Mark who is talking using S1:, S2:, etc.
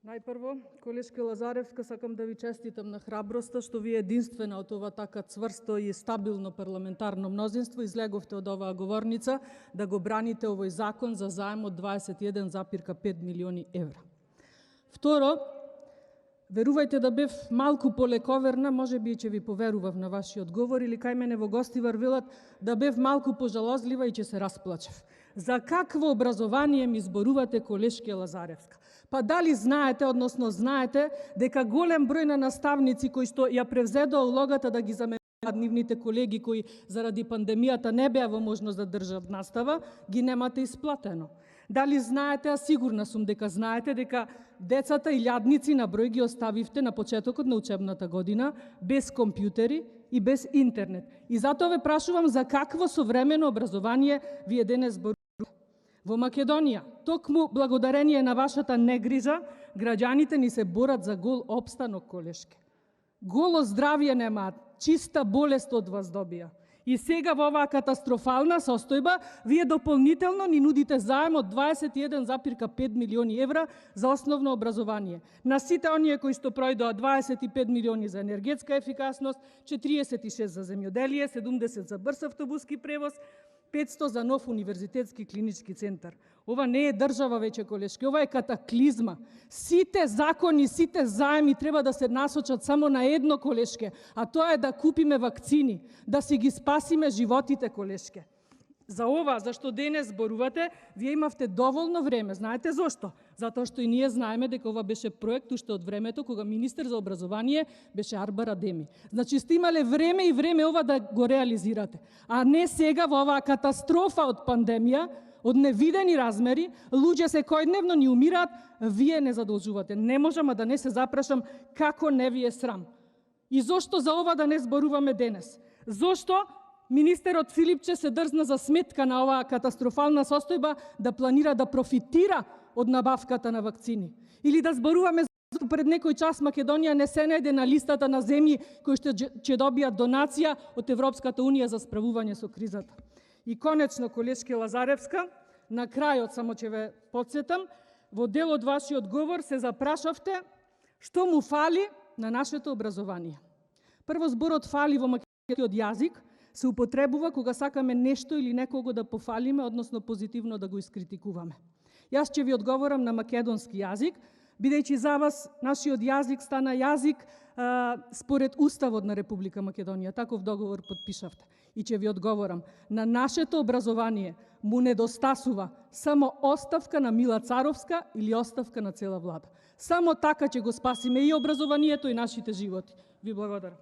S1: Најпрво, колешке Лазаревска, сакам да ви честитам на храброста што ви единствена од ова така цврсто и стабилно парламентарно мнозинство излеговте од оваа говорница да го браните овој закон за заем од 21,5 милиони евра. Второ, верувајте да бев малку полековерна, можеби ќе ви поверував на вашиот говор, или кај мене во Гостивар велат да бев малку пожалозлива и ќе се расплачев. За какво образование ми зборувате, колешке Лазаревска? Па дали знаете, односно знаете, дека голем број на наставници кои што ја превзедоа улогата да ги заменуваат нивните колеги кои заради пандемијата не беа во можност да држат настава, ги немате исплатено? Дали знаете, а сигурна сум дека знаете, дека децата и лјадници на број ги оставивте на почетокот на учебната година без компјутери и без интернет? И затоа ве прашувам за какво современо образование вие денес зборувате. Во Македонија, токму благодарение на вашата негрижа, граѓаните ни се борат за гол опстанок, колешке. Голо здравје немаат, чиста болест од вас добија. И сега во оваа катастрофална состојба, вие дополнително ни нудите заем од 21,5 милиони евра за основно образование. На сите оние кои што пројдоа 25 милиони за енергетска ефикасност, 46 за земјоделие, 70 за брз автобуски превоз, 500 за нов универзитетски клинички центар. Ова не е држава веќе, колешки, ова е катаклизма. Сите закони, сите заеми треба да се насочат само на едно, колешке, а тоа е да купиме вакцини, да си ги спасиме животите, колешке. За ова, зашто денес зборувате, вие имавте доволно време. Знаете зошто? Затоа што и ние знаеме дека ова беше проект уште од времето кога министер за образование беше Арбар Адеми. Значи сте имале време и време ова да го реализирате, а не сега во оваа катастрофа од пандемија, од невидени размери, луѓе секојдневно ни умираат, вие не задолжувате. Не можам да не се запрашам како не ви е срам. И зошто за ова да не зборуваме денес? Зошто министерот Филипче се дрзна за сметка на оваа катастрофална состојба да планира да профитира од набавката на вакцини? Или да зборуваме зашто пред некој час Македонија не се најде на листата на земји кои ќе добијат донација од Европската унија за справување со кризата? И конечно, колешке Лазаревска, на крајот само ќе ве потсетам, во дел од вашиот говор се запрашавте што му фали на нашето образование. Прво, зборот фали во македонскиот јазик се употребува кога сакаме нешто или некого да пофалиме, односно позитивно да го искритикуваме. Јас ќе ви одговорам на македонски јазик, бидејќи за вас нашиот јазик стана јазик според Уставот на Република Македонија. Таков договор подпишавте. И ќе ви одговорам, на нашето образование му недостасува само оставка на Мила Царовска или оставка на цела влада. Само така ќе го спасиме и образованието и нашите животи. Ви благодарам.